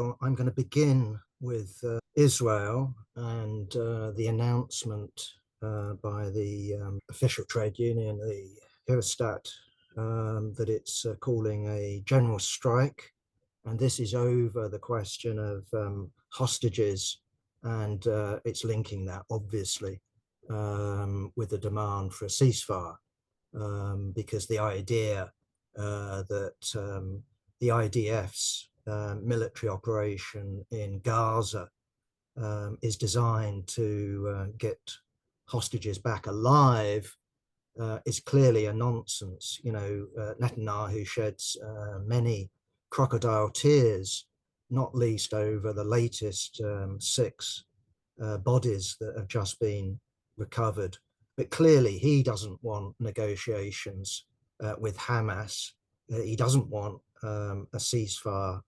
I'm going to begin with Israel and the announcement by the official trade union, the Heraustat, that it's calling a general strike. And this is over the question of hostages, and it's linking that, obviously, with the demand for a ceasefire, because the idea that the IDF's military operation in Gaza is designed to get hostages back alive is clearly a nonsense. Netanyahu sheds many crocodile tears, not least over the latest 6 bodies that have just been recovered. But clearly he doesn't want negotiations with Hamas. He doesn't want a ceasefire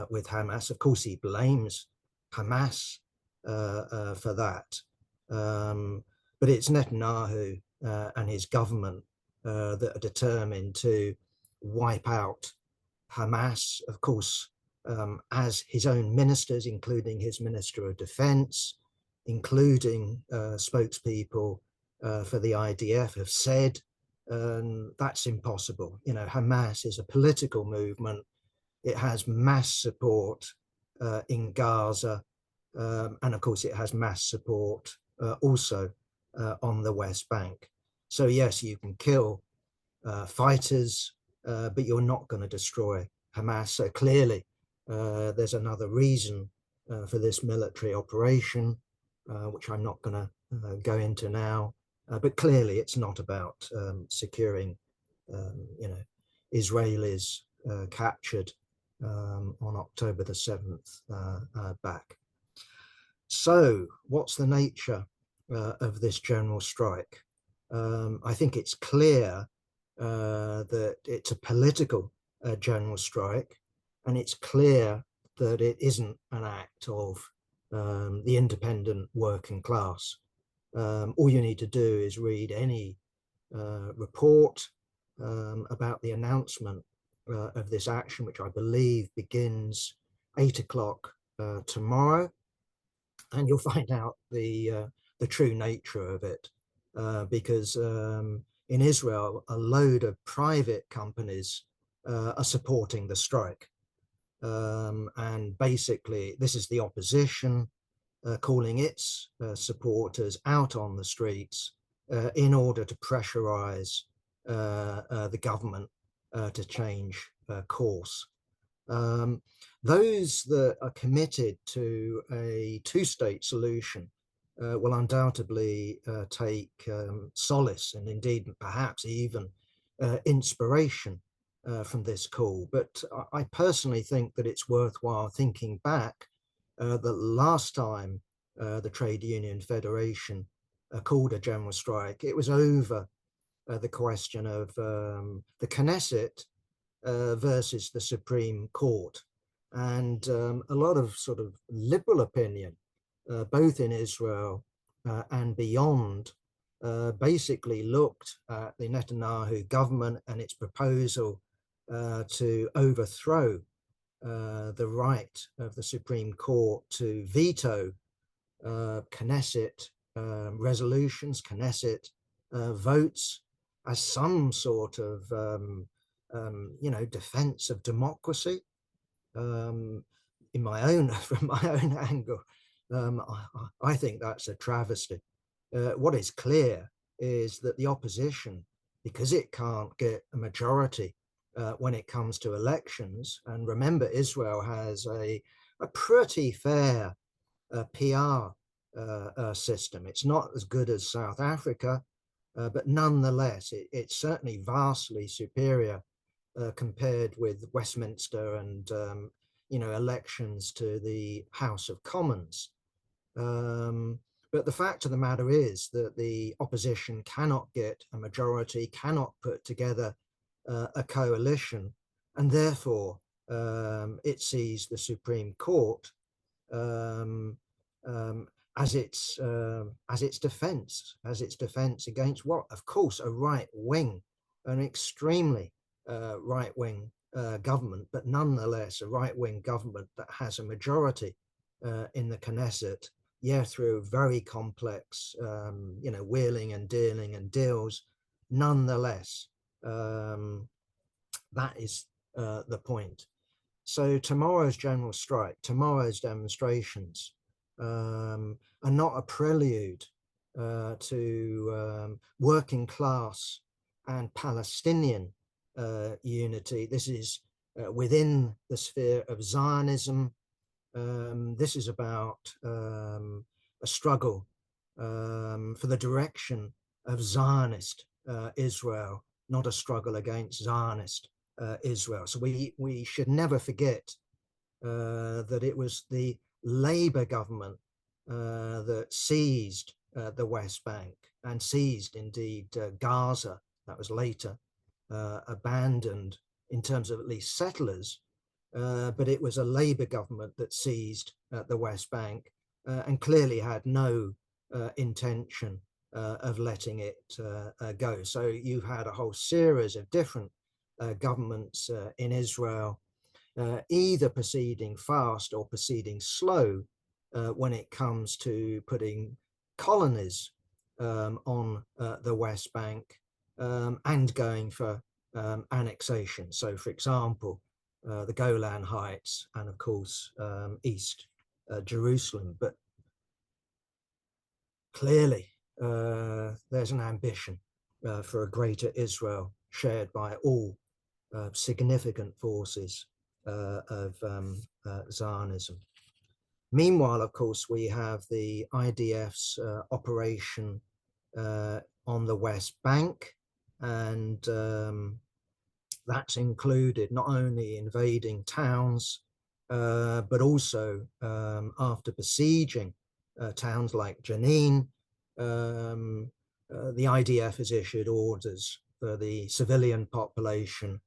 with Hamas. Of course, he blames Hamas for that. But it's Netanyahu and his government that are determined to wipe out Hamas. Of course, as his own ministers, including his Minister of Defense, including spokespeople for the IDF, have said, that's impossible. Hamas is a political movement. It has mass support in Gaza, and of course it has mass support also on the West Bank. So yes, you can kill fighters, but you're not going to destroy Hamas. So clearly there's another reason for this military operation, which I'm not going to go into now. But clearly it's not about securing, Israelis captured on October the 7th back. So what's the nature of this general strike? I think it's clear that it's a political general strike, and it's clear that it isn't an act of the independent working class. All you need to do is read any report about the announcement of this action, which I believe begins 8 o'clock tomorrow, and you'll find out the true nature of it, because in Israel, a load of private companies are supporting the strike. And basically, this is the opposition calling its supporters out on the streets in order to pressurize the government to change course. Those that are committed to a two-state solution will undoubtedly take solace and indeed perhaps even inspiration from this call. But I personally think that it's worthwhile thinking back that last time the Trade Union Federation called a general strike, it was over the question of the Knesset versus the Supreme Court. And a lot of sort of liberal opinion, both in Israel and beyond, basically looked at the Netanyahu government and its proposal to overthrow the right of the Supreme Court to veto Knesset resolutions, Knesset votes, as some sort of defense of democracy. In my own, from my own angle, I think that's a travesty. What is clear is that the opposition, because it can't get a majority when it comes to elections, and remember, Israel has a pretty fair PR system. It's not as good as South Africa, but nonetheless, it's certainly vastly superior compared with Westminster and elections to the House of Commons. But the fact of the matter is that the opposition cannot get a majority, cannot put together a coalition, and therefore it sees the Supreme Court as its defense against what? Of course, a right wing, an extremely right wing government, but nonetheless a right-wing government that has a majority in the Knesset, through very complex, wheeling and dealing and deals. Nonetheless, that is the point. So tomorrow's general strike, tomorrow's demonstrations are not a prelude to working class and Palestinian unity. This is within the sphere of Zionism. This is about a struggle for the direction of Zionist Israel, not a struggle against Zionist Israel. So we should never forget that it was the Labour government that seized the West Bank and seized indeed Gaza. That was later abandoned in terms of at least settlers, but it was a Labour government that seized the West Bank and clearly had no intention of letting it go. So you've had a whole series of different governments in Israel, either proceeding fast or proceeding slow when it comes to putting colonies on the West Bank and going for annexation. So, for example, the Golan Heights and, of course, East Jerusalem. But clearly, there's an ambition for a greater Israel shared by all significant forces of Zionism. Meanwhile, of course, we have the IDF's operation on the West Bank, and that's included not only invading towns, but also after besieging towns like Jenin, the IDF has issued orders for the civilian population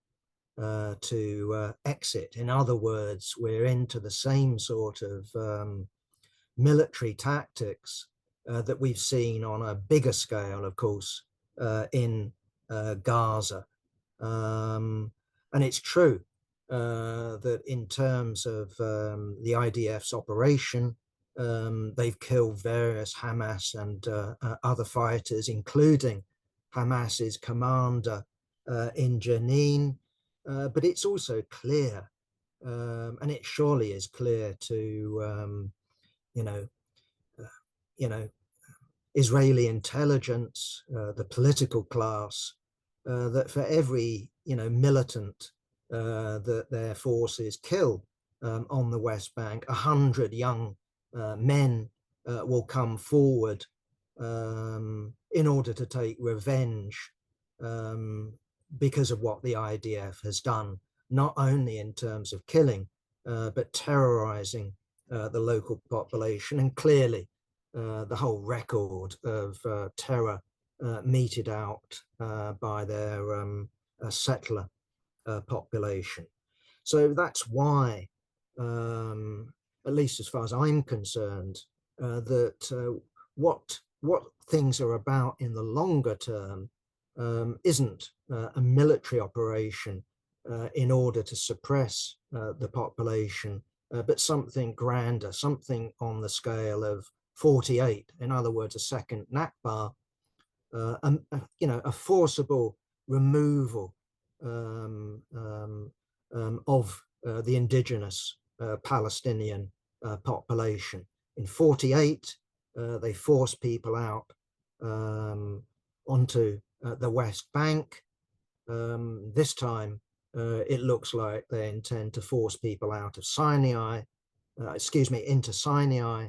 to exit. In other words, we're into the same sort of military tactics that we've seen on a bigger scale, of course, in Gaza. And it's true that in terms of the IDF's operation, they've killed various Hamas and other fighters, including Hamas's commander in Jenin. But it's also clear, and it surely is clear to, Israeli intelligence, the political class, that for every, militant that their forces kill on the West Bank, 100 young men will come forward in order to take revenge because of what the IDF has done, not only in terms of killing, but terrorizing the local population. And clearly, the whole record of terror meted out by their settler population. So that's why, at least as far as I'm concerned, that what things are about in the longer term isn't a military operation in order to suppress the population, but something grander, something on the scale of 48, in other words, a second Nakba, a forcible removal of the indigenous Palestinian population. In 48, they forced people out onto the West Bank. This time, it looks like they intend to force people out of Sinai, into Sinai,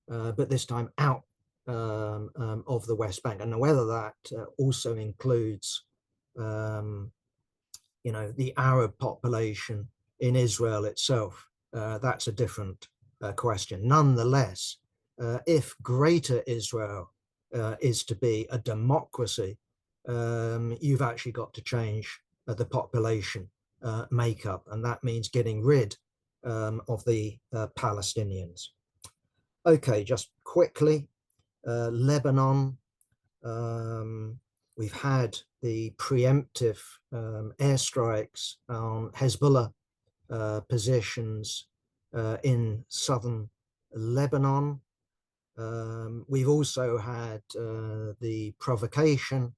but this time out of the West Bank. And whether that also includes, the Arab population in Israel itself, that's a different question. Nonetheless, if Greater Israel is to be a democracy, you've actually got to change the population makeup, and that means getting rid of the Palestinians. Okay, just quickly, Lebanon. We've had the preemptive airstrikes on Hezbollah positions in southern Lebanon. We've also had the provocation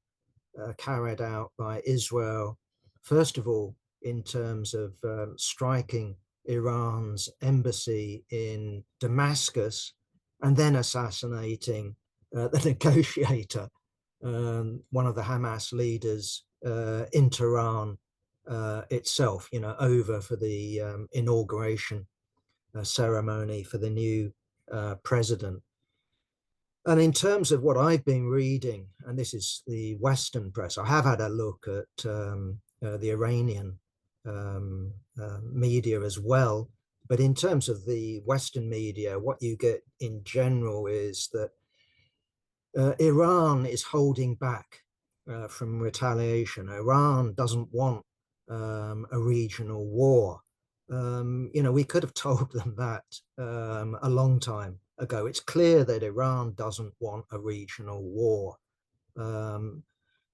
carried out by Israel, first of all, in terms of striking Iran's embassy in Damascus, and then assassinating the negotiator, one of the Hamas leaders, in Tehran itself, over for the inauguration ceremony for the new president. And in terms of what I've been reading, and this is the Western press, I have had a look at the Iranian media as well. But in terms of the Western media, what you get in general is that Iran is holding back from retaliation. Iran doesn't want a regional war. We could have told them that a long time ago. It's clear that Iran doesn't want a regional war.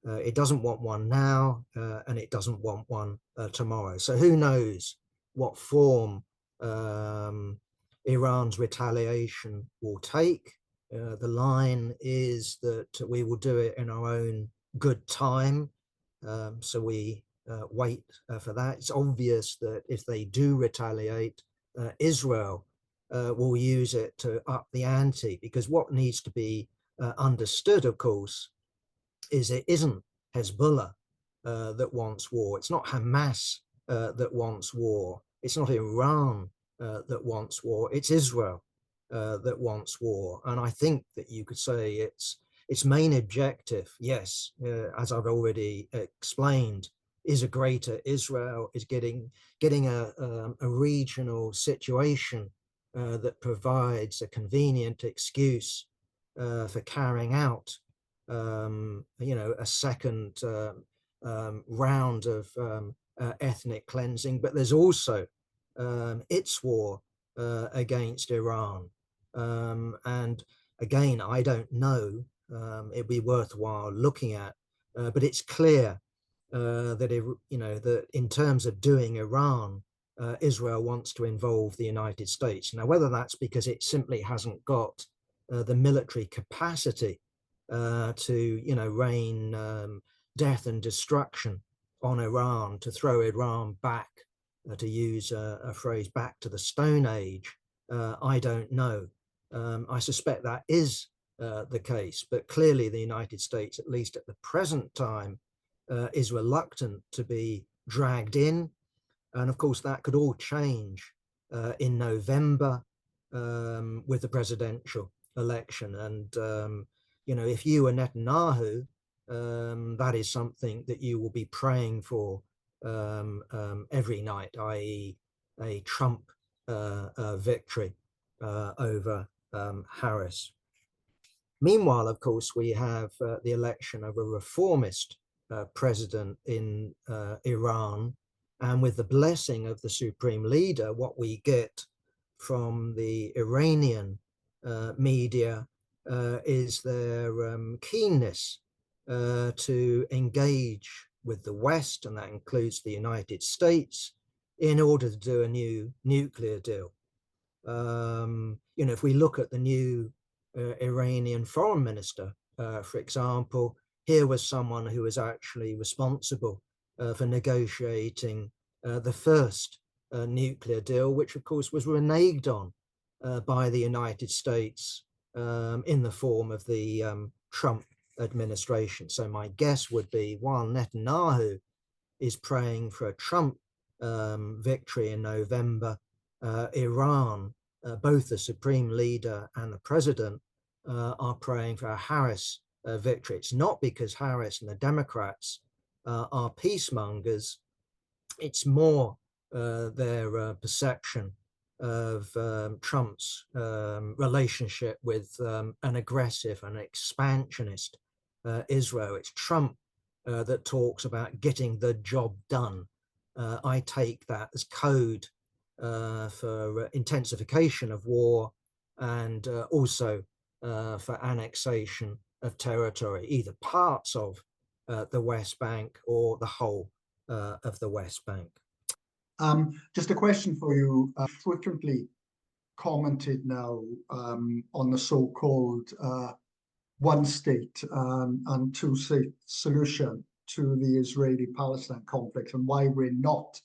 It doesn't want one now, and it doesn't want one tomorrow. So who knows what form Iran's retaliation will take. The line is that we will do it in our own good time. So we wait for that. It's obvious that if they do retaliate, Israel will use it to up the ante, because what needs to be understood, of course, is it isn't Hezbollah that wants war. It's not Hamas that wants war. It's not Iran that wants war. It's Israel that wants war. And I think that you could say its main objective, yes, as I've already explained, is a greater Israel, is getting a regional situation that provides a convenient excuse for carrying out a second round of ethnic cleansing. But there's also its war against Iran. And again, I don't know, it'd be worthwhile looking at, but it's clear that in terms of doing Iran, Israel wants to involve the United States. Now, whether that's because it simply hasn't got the military capacity to rain death and destruction on Iran, to throw Iran back, to use a phrase, back to the Stone Age, I don't know. I suspect that is the case, but clearly the United States, at least at the present time, is reluctant to be dragged in. And of course, that could all change in November with the presidential election. And if you were Netanyahu, that is something that you will be praying for every night, i.e. a Trump victory over Harris. Meanwhile, of course, we have the election of a reformist president in Iran. And with the blessing of the supreme leader, what we get from the Iranian media is their keenness to engage with the West, and that includes the United States, in order to do a new nuclear deal. If we look at the new Iranian foreign minister, for example, here was someone who was actually responsible for negotiating the first nuclear deal, which of course was reneged on by the United States in the form of the Trump administration. So my guess would be, while Netanyahu is praying for a Trump victory in November, Iran, both the supreme leader and the president, are praying for a Harris victory. It's not because Harris and the Democrats are peacemongers. It's more their perception of Trump's relationship with an aggressive and expansionist Israel. It's Trump that talks about getting the job done. I take that as code for intensification of war, and also for annexation of territory, either parts of the West Bank or the whole of the West Bank. Just a question for you. Frequently commented now on the so-called one state and two state solution to the Israeli-Palestine conflict and why we're not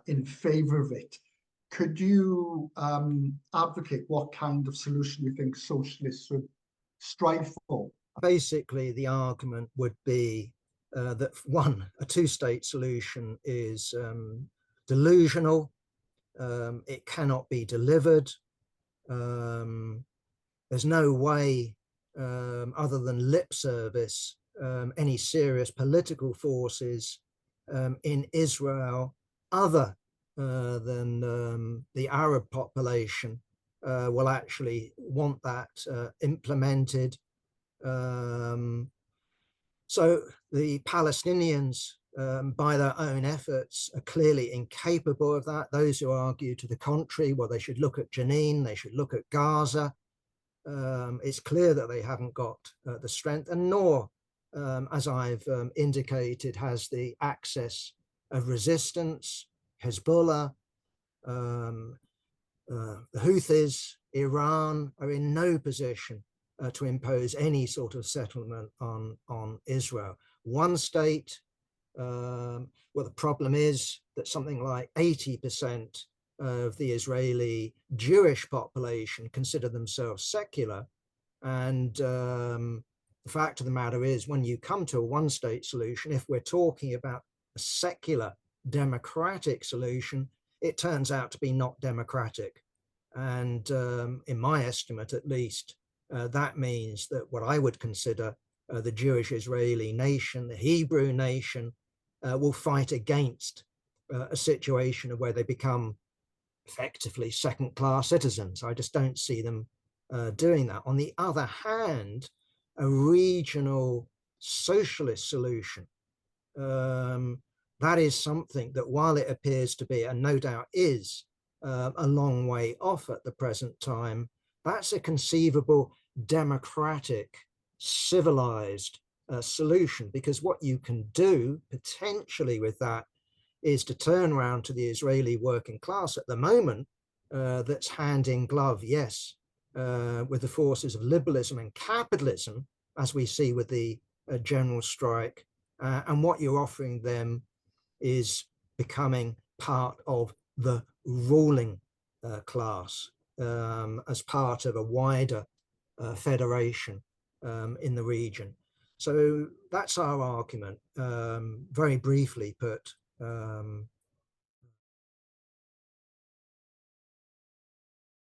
in favor of it. Could you advocate what kind of solution you think socialists should strive for? Basically, the argument would be that one, a two-state solution is delusional. It cannot be delivered. There's no way, other than lip service, any serious political forces in Israel, other than the Arab population, will actually want that implemented. So the Palestinians, by their own efforts, are clearly incapable of that. Those who argue to the contrary, well, they should look at Jenin, they should look at Gaza. It's clear that they haven't got the strength, and nor, as I've indicated, has the access of resistance. Hezbollah, the Houthis, Iran are in no position to impose any sort of settlement on Israel. One state, well, the problem is that something like 80% of the Israeli Jewish population consider themselves secular. And the fact of the matter is, when you come to a one-state solution, if we're talking about a secular democratic solution, it turns out to be not democratic. And in my estimate, at least, that means that what I would consider the Jewish Israeli nation, the Hebrew nation, will fight against a situation of where they become effectively second-class citizens. I just don't see them doing that. On the other hand, a regional socialist solution, that is something that, while it appears to be, and no doubt is, a long way off at the present time, that's a conceivable democratic, civilized solution, because what you can do potentially with that is to turn around to the Israeli working class at the moment, that's hand in glove, yes, with the forces of liberalism and capitalism, as we see with the general strike, and what you're offering them is becoming part of the ruling class, as part of a wider federation in the region. So that's our argument, very briefly put.